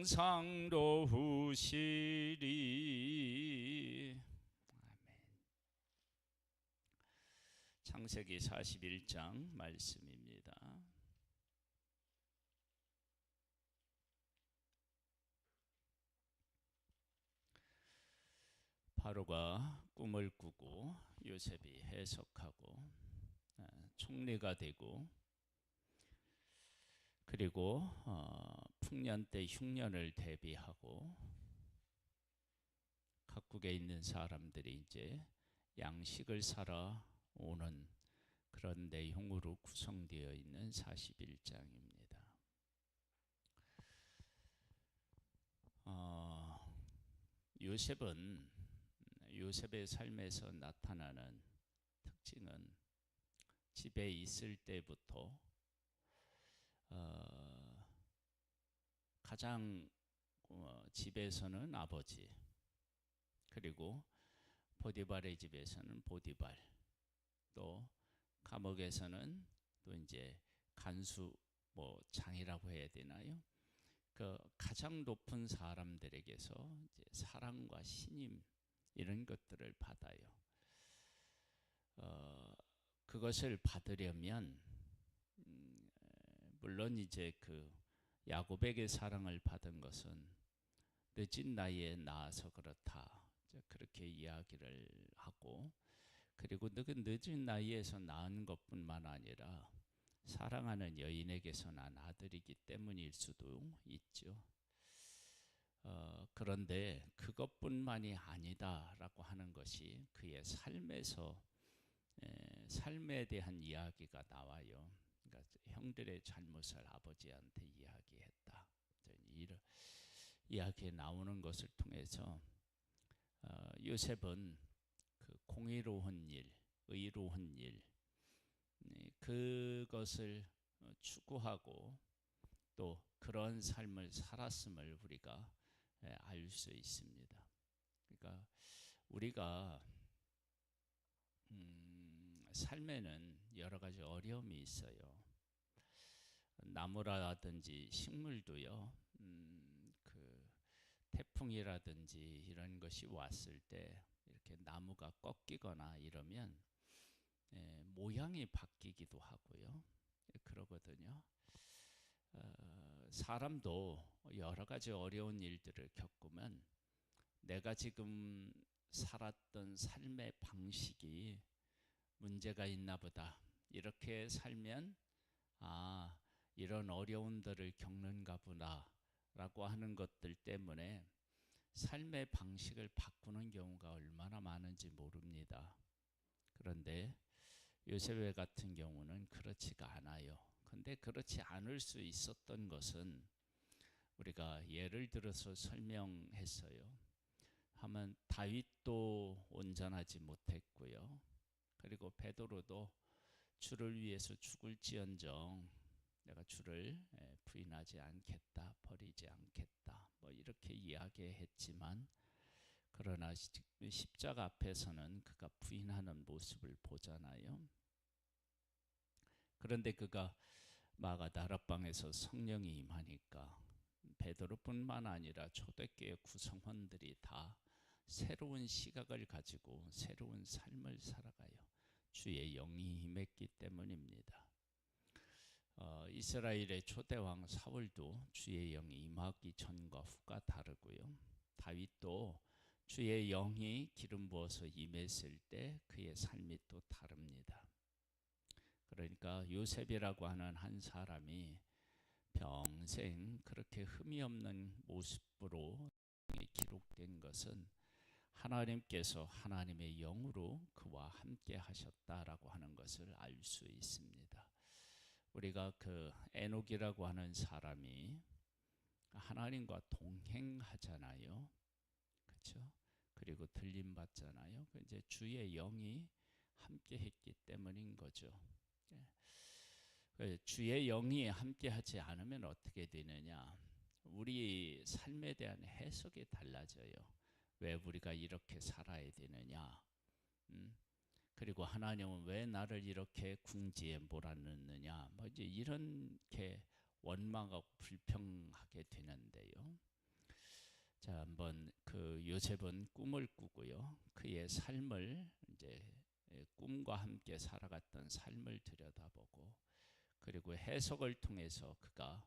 항상 도우시리. 아멘. 창세기 41장 말씀입니다. 바로가 꿈을 꾸고 요셉이 해석하고 총리가 되고, 그리고 풍년 때 흉년을 대비하고 각국에 있는 사람들이 이제 양식을 사러 오는 그런 내용으로 구성되어 있는 41장입니다. 요셉의 삶에서 나타나는 특징은 집에 있을 때부터 가장 집에서는 아버지, 그리고 보디발의 집에서는 보디발, 또 감옥에서는 또 이제 간수 장이라고 해야 되나요? 그 가장 높은 사람들에게서 이제 사랑과 신임 이런 것들을 받아요. 그것을 받으려면 물론 이제 그 야곱에게 사랑을 받은 것은 늦은 나이에 낳아서 그렇다, 그렇게 이야기를 하고, 그리고 늦은 나이에서 낳은 것뿐만 아니라 사랑하는 여인에게서 난 아들이기 때문일 수도 있죠. 그런데 그것뿐만이 아니다라고 하는 것이 그의 삶에 대한 이야기가 나와요. 그러니까 형들의 잘못을 아버지한테 이야기했다. 이런 이야기에 나오는 것을 통해서 요셉은 그 공의로운 일, 의로운 일, 그것을 추구하고 또 그런 삶을 살았음을 우리가 알 수 있습니다. 그러니까 우리가 삶에는 여러 가지 어려움이 있어요. 나무라든지 식물도요, 그 태풍이라든지 이런 것이 왔을 때 이렇게 나무가 꺾이거나 이러면 모양이 바뀌기도 하고요, 그러거든요. 사람도 여러 가지 어려운 일들을 겪으면 내가 지금 살았던 삶의 방식이 문제가 있나 보다, 이렇게 살면 이런 어려움들을 겪는가 보다 라고 하는 것들 때문에 삶의 방식을 바꾸는 경우가 얼마나 많은지 모릅니다. 그런데 요셉 같은 경우는 그렇지가 않아요. 근데 그렇지 않을 수 있었던 것은 우리가 예를 들어서 설명했어요. 하면 다윗도 온전하지 못했고요, 그리고 베드로도 주를 위해서 죽을지언정 내가 주를 부인하지 않겠다, 버리지 않겠다, 이렇게 이야기했지만, 그러나 십자가 앞에서는 그가 부인하는 모습을 보잖아요. 그런데 그가 마가다락방에서 성령이 임하니까 베드로뿐만 아니라 초대교회 구성원들이 다 새로운 시각을 가지고 새로운 삶을 살아가요. 주의 영이 임했기 때문입니다. 이스라엘의 초대왕 사울도 주의 영이 임하기 전과 후가 다르고요, 다윗도 주의 영이 기름 부어서 임했을 때 그의 삶이 또 다릅니다. 그러니까 요셉이라고 하는 한 사람이 평생 그렇게 흠이 없는 모습으로 기록된 것은 하나님께서 하나님의 영으로 그와 함께 하셨다라고 하는 것을 알 수 있습니다. 우리가 그 에녹이라고 하는 사람이 하나님과 동행하잖아요, 그렇죠? 그리고 들림 받잖아요. 이제 주의 영이 함께 했기 때문인 거죠. 주의 영이 함께하지 않으면 어떻게 되느냐? 우리 삶에 대한 해석이 달라져요. 왜 우리가 이렇게 살아야 되느냐? 그리고 하나님은 왜 나를 이렇게 궁지에 몰아넣느냐? 이제 이렇게 원망하고 불평하게 되는데요. 자, 한번 그 요셉은 꿈을 꾸고요. 그의 삶을 이제 꿈과 함께 살아갔던 삶을 들여다보고, 그리고 해석을 통해서 그가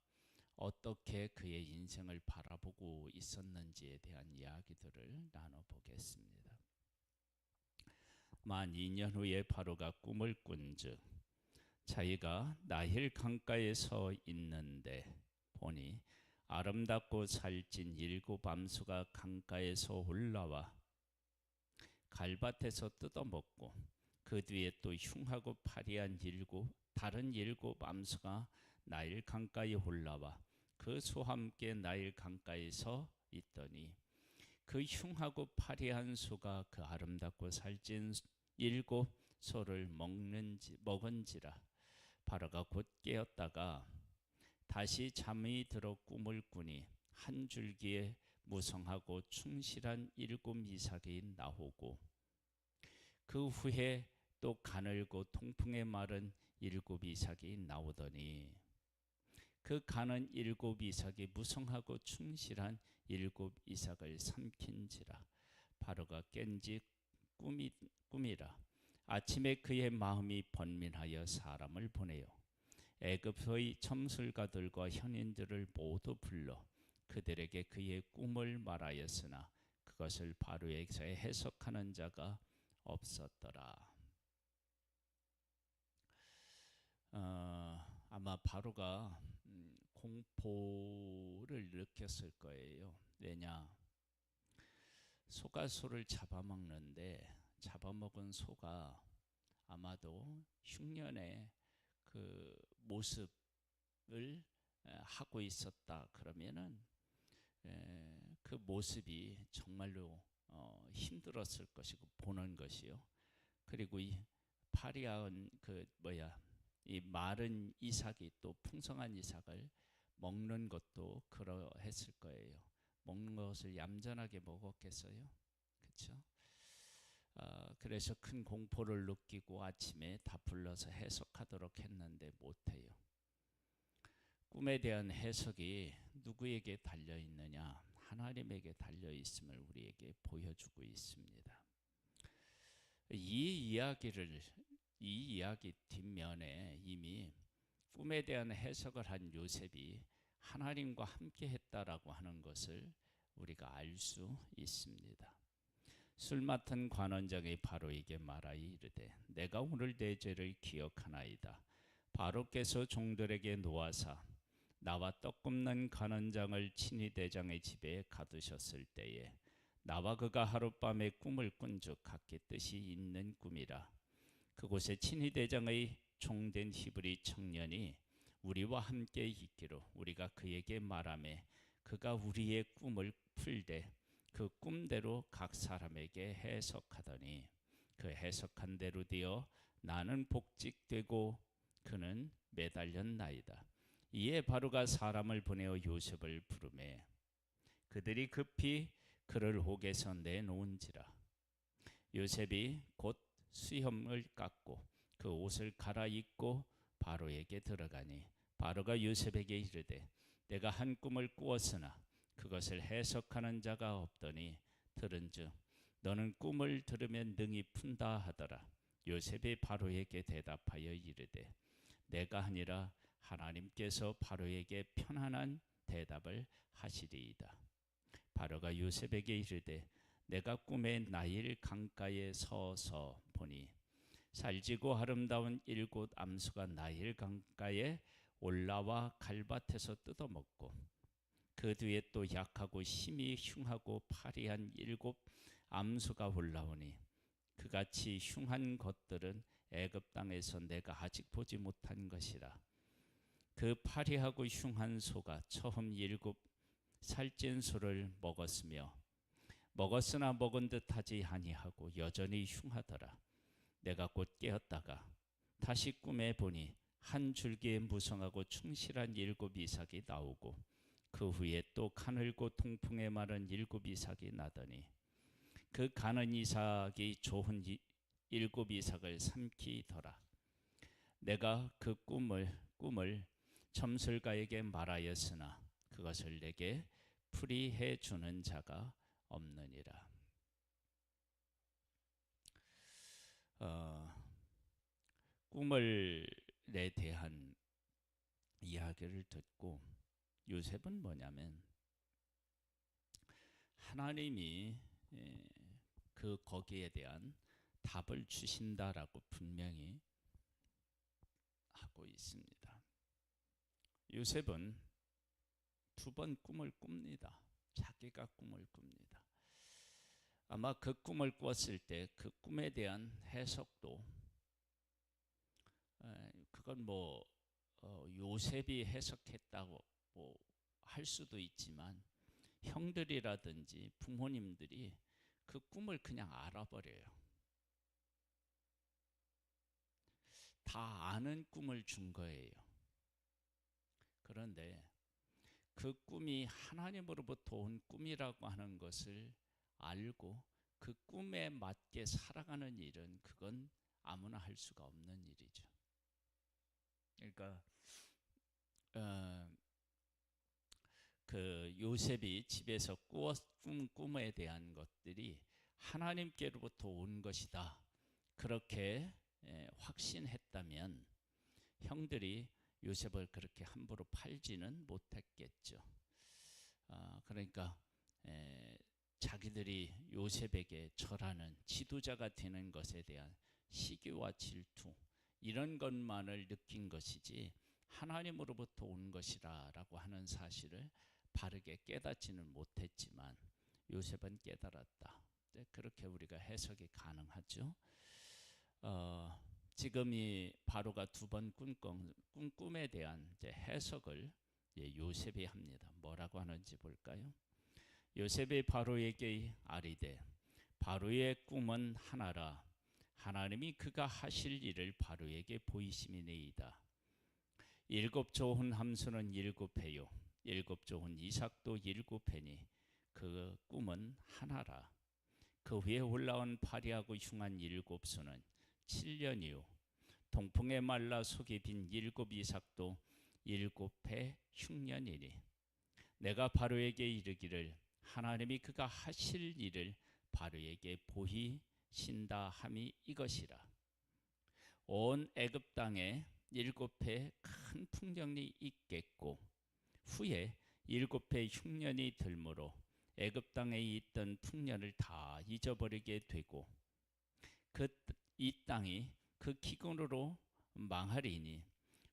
어떻게 그의 인생을 바라보고 있었는지에 대한 이야기들을 나눠보겠습니다. 만 2년 후에 바로가 꿈을 꾼즉 자기가 나힐 강가에 서 있는데 보니 아름답고 살찐 7암수가 강가에서 올라와 갈밭에서 뜯어먹고, 그 뒤에 또 흉하고 파리한 다른 7암수가 나일 강가에 올라와 그 수와 함께 나일 강가에서 있더니 그 흉하고 파리한 수가 그 아름답고 살찐 7소를 먹은지라. 바로가 곧 깨었다가 다시 잠이 들어 꿈을 꾸니 한 줄기에 무성하고 충실한 7이삭이 나오고, 그 후에 또 가늘고 통풍에 마른 7이삭이 나오더니 그 가는 7이삭이 무성하고 충실한 7이삭을 삼킨지라. 바로가 깬지 꿈이라. 아침에 그의 마음이 번민하여 사람을 보내요 애굽의 점술가들과 현인들을 모두 불러 그들에게 그의 꿈을 말하였으나 그것을 바로에게 해석하는 자가 없었더라. 아마 바로가 공포를 느꼈을 거예요. 왜냐? 소가 소를 잡아먹는데 잡아먹은 소가 아마도 흉년의 그 모습을 하고 있었다 그러면은 그 모습이 정말로 힘들었을 것이고 보는 것이요. 그리고 이 파리한 이 마른 이삭이 또 풍성한 이삭을 먹는 것도 그러했을 거예요. 먹는 것을 얌전하게 먹었겠어요? 그렇죠? 그래서 큰 공포를 느끼고 아침에 다 불러서 해석하도록 했는데 못해요. 꿈에 대한 해석이 누구에게 달려 있느냐? 하나님에게 달려 있음을 우리에게 보여주고 있습니다. 이 이야기 뒷면에 이미 꿈에 대한 해석을 한 요셉이 하나님과 함께 했다라고 하는 것을 우리가 알 수 있습니다. 술 맡은 관원장이 바로에게 말하여 이르되 내가 오늘 내 죄를 기억하나이다. 바로께서 종들에게 놓아사 나와 떡 굽는 관원장을 친히 대장의 집에 가두셨을 때에 나와 그가 하룻밤에 꿈을 꾼즉 각기 뜻이 있는 꿈이라. 그곳에 친히 대장의 종된 히브리 청년이 우리와 함께 있기로 우리가 그에게 말하매 그가 우리의 꿈을 풀되 그 꿈대로 각 사람에게 해석하더니 그 해석한 대로 되어 나는 복직되고 그는 매달렸나이다. 이에 바로가 사람을 보내어 요셉을 부르매 그들이 급히 그를 옥에서 내놓은지라. 요셉이 곧 수염을 깎고 그 옷을 갈아입고 바로에게 들어가니 바로가 요셉에게 이르되 내가 한 꿈을 꾸었으나 그것을 해석하는 자가 없더니 들은즉 너는 꿈을 들으면 능히 푼다 하더라. 요셉이 바로에게 대답하여 이르되 내가 아니라 하나님께서 바로에게 편안한 대답을 하시리이다. 바로가 요셉에게 이르되 내가 꿈에 나일 강가에 서서 보니 살지고 아름다운 7암수가 나일 강가에 올라와 갈밭에서 뜯어먹고 그 뒤에 또 약하고 힘이 흉하고 파리한 7암수가 올라오니 그같이 흉한 것들은 애굽 땅에서 내가 아직 보지 못한 것이라. 그 파리하고 흉한 소가 처음 7 살찐 소를 먹었으나 먹은 듯하지 아니하고 여전히 흉하더라. 내가 곧 깨었다가 다시 꿈에 보니 한 줄기에 무성하고 충실한 7이삭이 나오고 그 후에 또 가늘고 통풍에 마른 7이삭이 나더니 그 가는 이삭이 좋은 7이삭을 삼키더라. 내가 그 꿈을 점술가에게 말하였으나 그것을 내게 풀이해 주는 자가 없느니라. 꿈을에 대한 이야기를 듣고 요셉은 뭐냐면 하나님이 거기에 대한 답을 주신다라고 분명히 하고 있습니다. 요셉은 2번 꿈을 꿉니다. 자기가 꿈을 꿉니다. 아마 그 꿈을 꿨을 때 그 꿈에 대한 해석도 그건 요셉이 해석했다고 할 수도 있지만 형들이라든지 부모님들이 그 꿈을 그냥 알아버려요. 다 아는 꿈을 준 거예요. 그런데 그 꿈이 하나님으로부터 온 꿈이라고 하는 것을 알고 그 꿈에 맞게 살아가는 일은 그건 아무나 할 수가 없는 일이죠. 그러니까 그 요셉이 집에서 꾼 꿈에 대한 것들이 하나님께로부터 온 것이다. 그렇게 확신했다면 형들이 요셉을 그렇게 함부로 팔지는 못했겠죠. 그러니까 자기들이 요셉에게 절하는 지도자가 되는 것에 대한 시기와 질투 이런 것만을 느낀 것이지 하나님으로부터 온 것이라고 하는 사실을 바르게 깨닫지는 못했지만 요셉은 깨달았다. 그렇게 우리가 해석이 가능하죠. 지금 이 바로가 2번 꾼 꿈에 대한 해석을 요셉이 합니다. 뭐라고 하는지 볼까요? 요셉이 바로에게 아리되 바로의 꿈은 하나라. 하나님이 그가 하실 일을 바로에게 보이심이니이다. 7 좋은 함수는 7회요 7 좋은 이삭도 7회니 그 꿈은 하나라. 그 위에 올라온 파리하고 흉한 7수는 7년이요 동풍에 말라 속이 빈 7 이삭도 7회 흉년이니 내가 바로에게 이르기를 하나님이 그가 하실 일을 바로에게 보이신다 함이 이것이라. 온 애굽 땅에 7회 큰 풍년이 있겠고 후에 7회 흉년이 들므로 애굽 땅에 있던 풍년을 다 잊어버리게 되고 이 땅이 그 기근으로 망하리니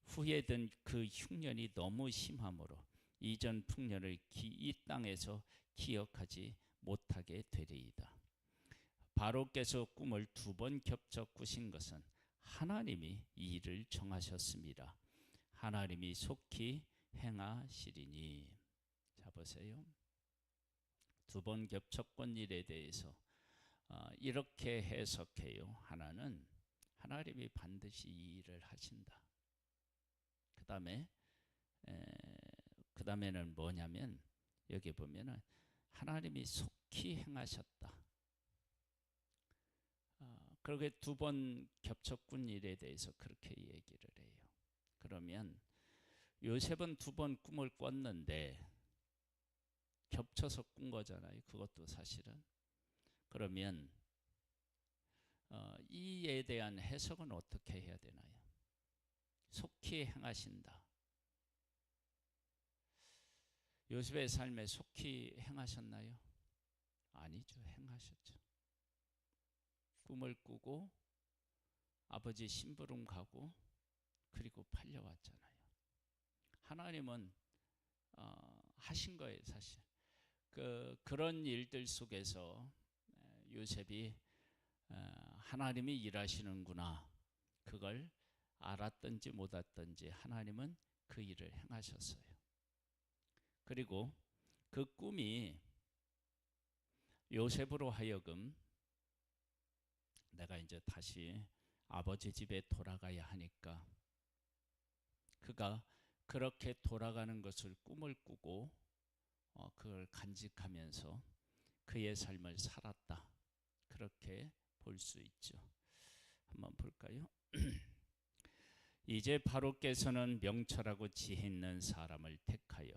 후에 든 그 흉년이 너무 심함으로 이전 풍년을 이 땅에서 기억하지 못하게 되리이다. 바로께서 꿈을 2번 겹쳐 꾸신 것은 하나님이 이 일을 정하셨습니다. 하나님이 속히 행하시리니. 자 보세요. 2번 겹쳐 꾼 일에 대해서 이렇게 해석해요. 하나는 하나님이 반드시 이 일을 하신다. 그 다음에는 뭐냐면 여기 보면은 하나님이 속히 행하셨다. 그렇게 2번 겹쳐꾼 일에 대해서 그렇게 얘기를 해요. 그러면 요셉은 2번 꿈을 꿨는데 겹쳐서 꾼 거잖아요. 그것도 사실은. 그러면 이에 대한 해석은 어떻게 해야 되나요? 속히 행하신다. 요셉의 삶에 속히 행하셨나요? 아니죠. 행하셨죠. 꿈을 꾸고 아버지 심부름 가고 그리고 팔려왔잖아요. 하나님은 하신 거예요. 사실 그런 일들 속에서 요셉이 하나님이 일하시는구나 그걸 알았든지 못 알았든지 하나님은 그 일을 행하셨어요. 그리고 그 꿈이 요셉으로 하여금 내가 이제 다시 아버지 집에 돌아가야 하니까 그가 그렇게 돌아가는 것을 꿈을 꾸고 그걸 간직하면서 그의 삶을 살았다. 그렇게 볼 수 있죠. 한번 볼까요? 이제 바로께서는 명철하고 지혜 있는 사람을 택하여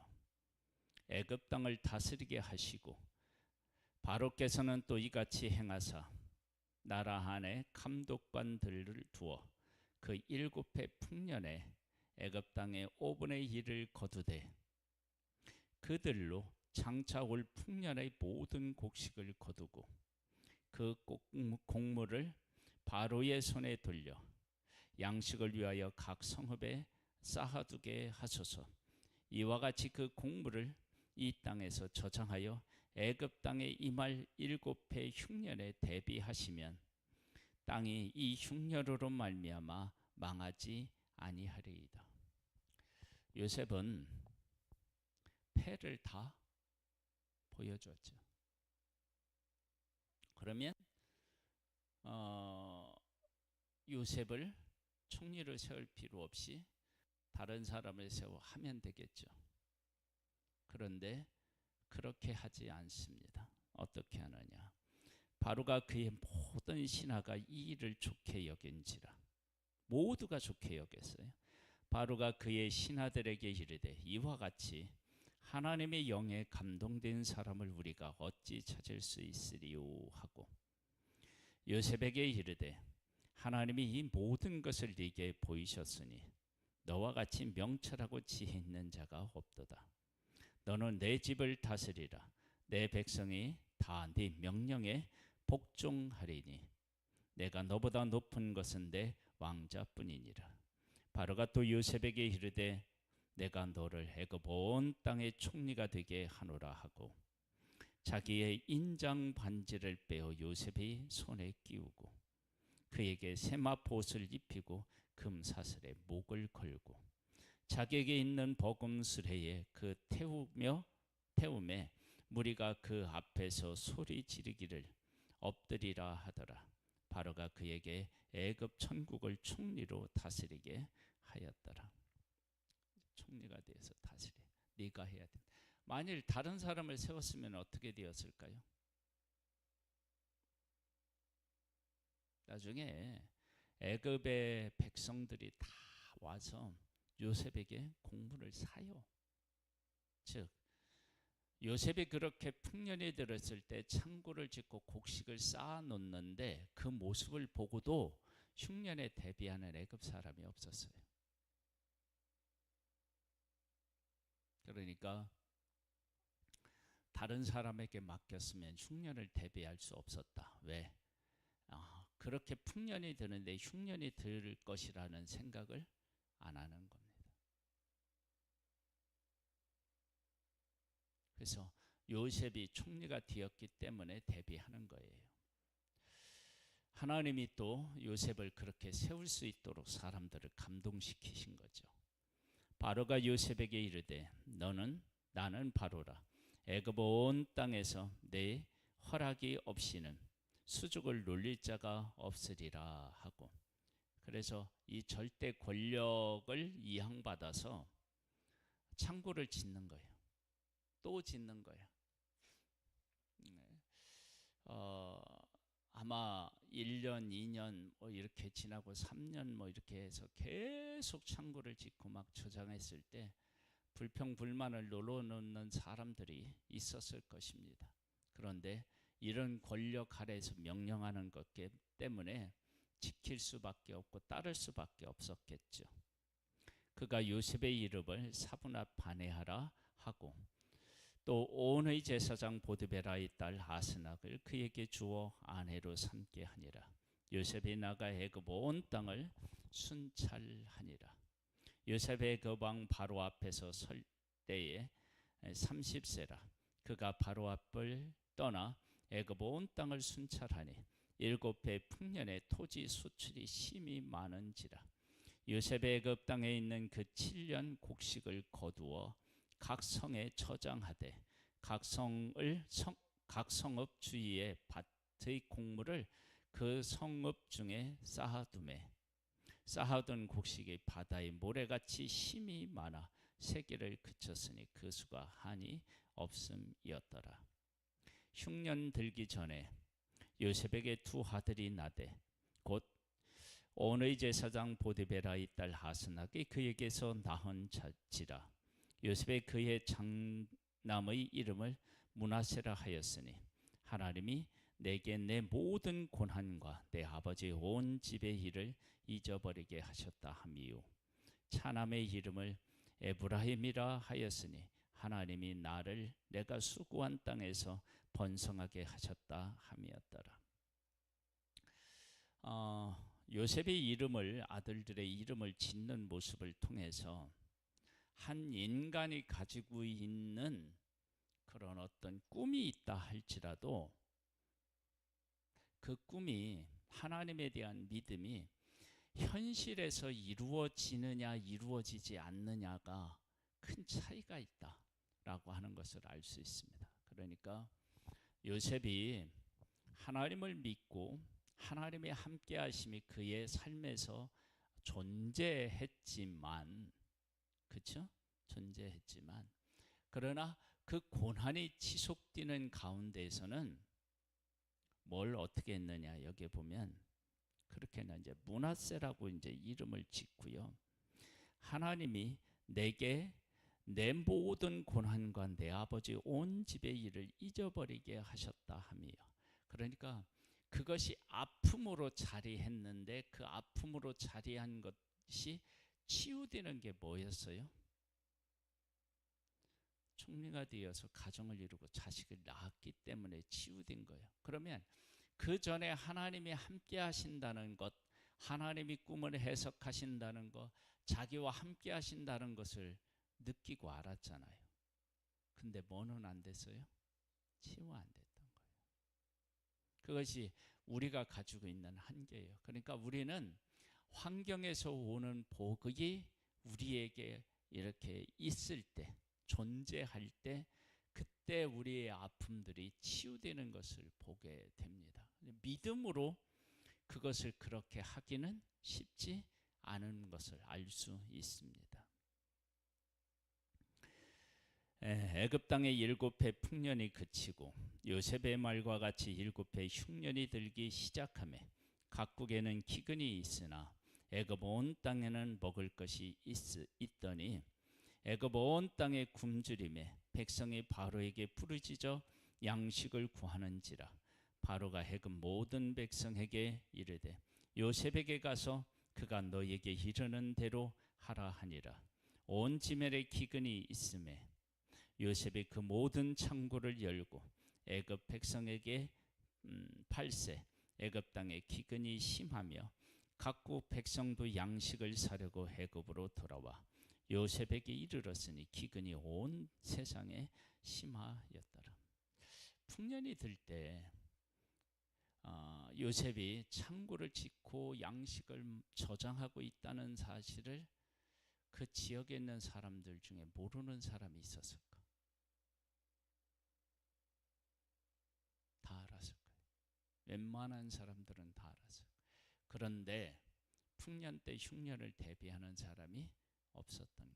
애굽 땅을 다스리게 하시고 바로께서는 또 이같이 행하사 나라 안에 감독관들을 두어 그 7해 풍년에 애굽 땅의 5분의 1을 거두되 그들로 장차 올 풍년의 모든 곡식을 거두고 그 곡물을 바로의 손에 돌려 양식을 위하여 각 성읍에 쌓아두게 하소서. 이와 같이 그 곡물을 이 땅에서 저장하여 애굽 땅에 임할 7해 흉년에 대비하시면 땅이 이 흉년으로 말미암아 망하지 아니하리이다. 요셉은 패를 다 보여줬죠. 그러면 요셉을 총리를 세울 필요 없이 다른 사람을 세워 하면 되겠죠. 그런데 그렇게 하지 않습니다. 어떻게 하느냐? 바로가 그의 모든 신하가 이 일을 좋게 여긴지라. 모두가 좋게 여겼어요. 바로가 그의 신하들에게 이르되 이와 같이 하나님의 영에 감동된 사람을 우리가 어찌 찾을 수 있으리요 하고 요셉에게 이르되 하나님이 이 모든 것을 네게 보이셨으니 너와 같이 명철하고 지혜 있는 자가 없도다. 너는 내 집을 다스리라. 내 백성이 다 네 명령에 복종하리니 내가 너보다 높은 것은 내 왕자뿐이니라. 바로가 또 요셉에게 이르되 내가 너를 애굽 온 땅의 총리가 되게 하노라 하고 자기의 인장 반지를 빼어 요셉의 손에 끼우고 그에게 세마포옷을 입히고 금사슬에 목을 걸고 자기에게 있는 버금 수레에 그 태움에 무리가 그 앞에서 소리 지르기를 엎드리라 하더라. 바로가 그에게 애굽 천국을 총리로 다스리게 하였더라. 총리가 되어서 다스려. 네가 해야 된다. 만일 다른 사람을 세웠으면 어떻게 되었을까요? 나중에 애굽의 백성들이 다 와서 요셉에게 곡물을 사요. 즉 요셉이 그렇게 풍년이 들었을 때 창고를 짓고 곡식을 쌓아 놓는데 그 모습을 보고도 흉년에 대비하는 애굽 사람이 없었어요. 그러니까 다른 사람에게 맡겼으면 흉년을 대비할 수 없었다. 왜? 그렇게 풍년이 드는데 흉년이 들 것이라는 생각을 안 하는 겁니다. 그래서 요셉이 총리가 되었기 때문에 대비하는 거예요. 하나님이 또 요셉을 그렇게 세울 수 있도록 사람들을 감동시키신 거죠. 바로가 요셉에게 이르되 나는 바로라. 애굽 온 땅에서 내 허락이 없이는 수족을 놀릴 자가 없으리라 하고 그래서 이 절대 권력을 이양받아서 창고를 짓는 거예요. 또 짓는 거예요. 아마 1년, 2년 뭐 이렇게 지나고 3년 뭐 이렇게 해서 계속 창고를 짓고 막 저장했을 때 불평불만을 눌러놓는 사람들이 있었을 것입니다. 그런데 이런 권력 아래에서 명령하는 것 때문에 지킬 수밖에 없고 따를 수밖에 없었겠죠. 그가 요셉의 이름을 사분합 반해하라 하고 또 온의 제사장 보드베라의 딸 아스낙을 그에게 주어 아내로 삼게 하니라. 요셉이 나가 애굽 온 땅을 순찰하니라. 요셉의 그 왕 바로 앞에서 설 때에 30세라. 그가 바로 앞을 떠나 애굽 온 땅을 순찰하니 7해 풍년에 토지 수출이 심히 많은지라. 요셉의 애굽 땅에 있는 그 7년 곡식을 거두어 각 성에 저장하되 각 성읍 주위에 밭의 곡물을 그 성읍 중에 쌓아둔 곡식이 바다의 모래같이 힘이 많아 세계를 그쳤으니 그 수가 한이 없음이었더라. 흉년 들기 전에 요셉에게 두 아들이 나되 곧 온의 제사장 보드베라의 딸 아스낙이 그에게서 낳은 자지라. 요셉의 그의 남의 이름을 므낫세라 하였으니 하나님이 내게 내 모든 고난과 내 아버지 온 집의 일을 잊어버리게 하셨다 함이요 차남의 이름을 에브라임이라 하였으니 하나님이 나를 내가 수고한 땅에서 번성하게 하셨다 함이었더라. 요셉의 이름을 아들들의 이름을 짓는 모습을 통해서 한 인간이 가지고 있는 그런 어떤 꿈이 있다 할지라도 그 꿈이 하나님에 대한 믿음이 현실에서 이루어지느냐 이루어지지 않느냐가 큰 차이가 있다라고 하는 것을 알 수 있습니다. 그러니까 요셉이 하나님을 믿고 하나님의 함께 하심이 그의 삶에서 존재했지만 그렇죠? 존재했지만 그러나 그 고난이 지속되는 가운데에서는 뭘 어떻게 했느냐 여기에 보면 그렇게는 이제 므낫세라고 이제 이름을 짓고요. 하나님이 내게 내 모든 고난과 내 아버지 온 집의 일을 잊어버리게 하셨다 함이요. 그러니까 그것이 아픔으로 자리했는데 그 아픔으로 자리한 것이 치유되는 게 뭐였어요? 총리가 되어서 가정을 이루고 자식을 낳았기 때문에 치유된 거예요. 그러면 그 전에 하나님이 함께 하신다는 것, 하나님이 꿈을 해석하신다는 것, 자기와 함께 하신다는 것을 느끼고 알았잖아요. 근데 뭐는 안 됐어요? 치유 안 됐던 거예요. 그것이 우리가 가지고 있는 한계예요. 그러니까 우리는 환경에서 오는 복이 우리에게 이렇게 있을 때, 존재할 때 그때 우리의 아픔들이 치유되는 것을 보게 됩니다. 믿음으로 그것을 그렇게 하기는 쉽지 않은 것을 알 수 있습니다. 애굽 땅의 7해 풍년이 그치고 요셉의 말과 같이 7해 흉년이 들기 시작하며 각국에는 기근이 있으나 애굽 온 땅에는 먹을 것이 있더니 애굽 온 땅에 굶주림에 백성이 바로에게 부르짖어 양식을 구하는지라 바로가 애굽 모든 백성에게 이르되 요셉에게 가서 그가 너에게 이르는 대로 하라 하니라. 온 지멜에 기근이 있음에 요셉이 그 모든 창고를 열고 애굽 백성에게 팔세 애굽 땅에 기근이 심하며 각국 백성도 양식을 사려고 애굽으로 돌아와 요셉에게 이르렀으니 기근이 온 세상에 심하였더라. 풍년이 들 때 요셉이 창고를 짓고 양식을 저장하고 있다는 사실을 그 지역에 있는 사람들 중에 모르는 사람이 있었을까? 다 알았을 거예요. 웬만한 사람들은 다 알았을 거예요. 그런데 풍년 때 흉년을 대비하는 사람이 없었던 거예요.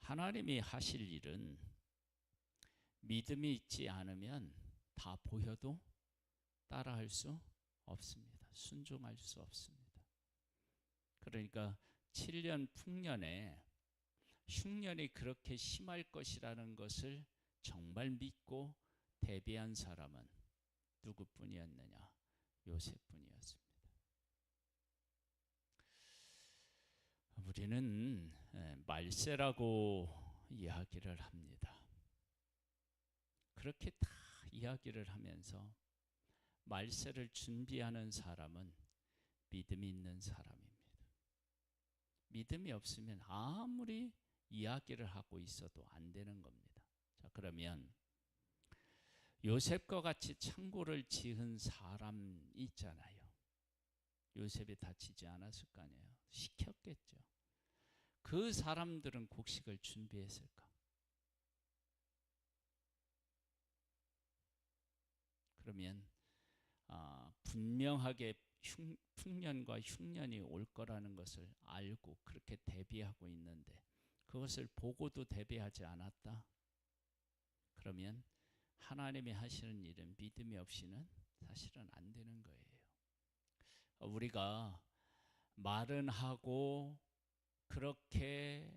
하나님이 하실 일은 믿음이 있지 않으면 다 보여도 따라할 수 없습니다. 순종할 수 없습니다. 그러니까 7년 풍년에 흉년이 그렇게 심할 것이라는 것을 정말 믿고 대비한 사람은 누구뿐이었느냐? 요셉뿐이었습니다. 우리는 말세라고 이야기를 합니다. 그렇게 다 이야기를 하면서 말세를 준비하는 사람은 믿음이 있는 사람입니다. 믿음이 없으면 아무리 이야기를 하고 있어도 안 되는 겁니다. 자, 그러면 요셉과 같이 창고를 지은 사람 있잖아요. 요셉이 다 지지 않았을 거 아니에요. 시켰겠죠. 그 사람들은 곡식을 준비했을까? 그러면 분명하게 풍년과 흉년이 올 거라는 것을 알고 그렇게 대비하고 있는데 그것을 보고도 대비하지 않았다? 그러면 하나님이 하시는 일은 믿음이 없이는 사실은 안 되는 거예요. 우리가 말은 하고 그렇게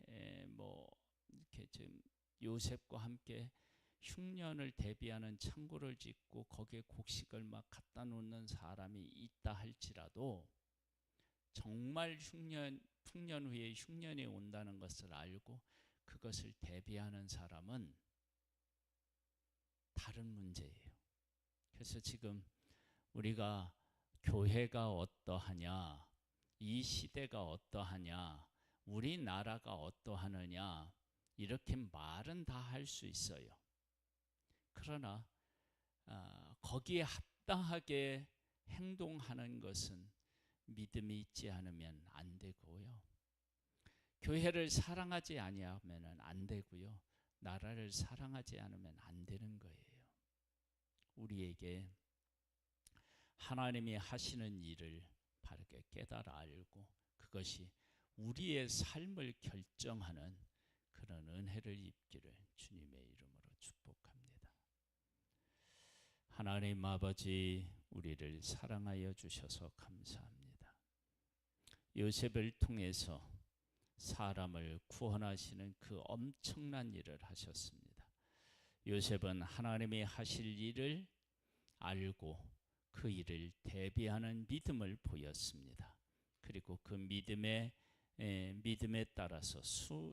뭐 이렇게 지금 요셉과 함께 흉년을 대비하는 창고를 짓고 거기에 곡식을 막 갖다 놓는 사람이 있다 할지라도 정말 풍년 후에 흉년이 온다는 것을 알고 그것을 대비하는 사람은 다른 문제예요. 그래서 지금 우리가 교회가 어떠하냐, 이 시대가 어떠하냐, 우리나라가 어떠하느냐 이렇게 말은 다 할 수 있어요. 그러나 거기에 합당하게 행동하는 것은 믿음이 있지 않으면 안 되고요. 교회를 사랑하지 아니하면 안 되고요. 나라를 사랑하지 않으면 안 되는 거예요. 우리에게 하나님이 하시는 일을 바르게 깨달아 알고 그것이 우리의 삶을 결정하는 그런 은혜를 입기를 주님의 이름으로 축복합니다. 하나님 아버지, 우리를 사랑하여 주셔서 감사합니다. 요셉을 통해서 사람을 구원하시는 그 엄청난 일을 하셨습니다. 요셉은 하나님이 하실 일을 알고 그 일을 대비하는 믿음을 보였습니다. 그리고 그 믿음에 따라서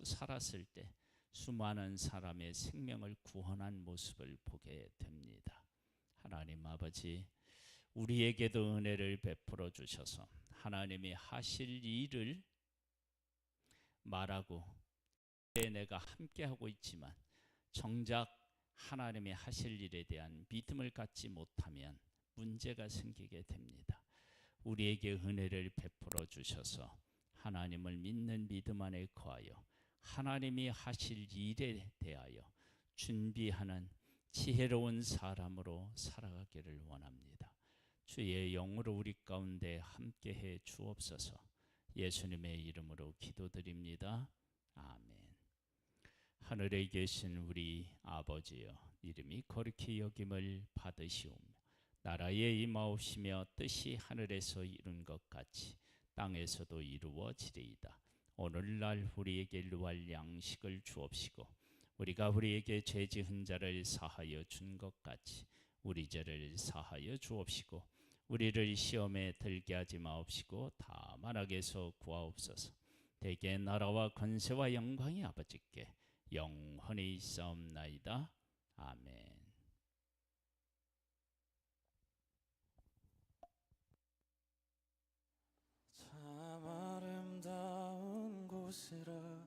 살았을 때 수많은 사람의 생명을 구원한 모습을 보게 됩니다. 하나님 아버지, 우리에게도 은혜를 베풀어 주셔서 하나님이 하실 일을 말하고 내가 함께하고 있지만 정작 하나님이 하실 일에 대한 믿음을 갖지 못하면 문제가 생기게 됩니다. 우리에게 은혜를 베풀어 주셔서 하나님을 믿는 믿음 안에 거하여 하나님이 하실 일에 대하여 준비하는 지혜로운 사람으로 살아가기를 원합니다. 주의 영으로 우리 가운데 함께해 주옵소서. 예수님의 이름으로 기도드립니다. 아멘. 하늘에 계신 우리 아버지여, 이름이 거룩히 여김을 받으시오며 나라에 임하옵시며 뜻이 하늘에서 이룬 것 같이 땅에서도 이루어지리이다. 오늘날 우리에게 일용할 양식을 주옵시고 우리가 우리에게 죄 지은 자를 사하여 준 것 같이 우리 죄를 사하여 주옵시고 우리를 시험에 들게 하지 마옵시고 다만 악에서 구하옵소서. 대개 나라와 권세와 영광이 아버지께 영원히 있사옵나이다. 아멘. 참 아름다운 곳이라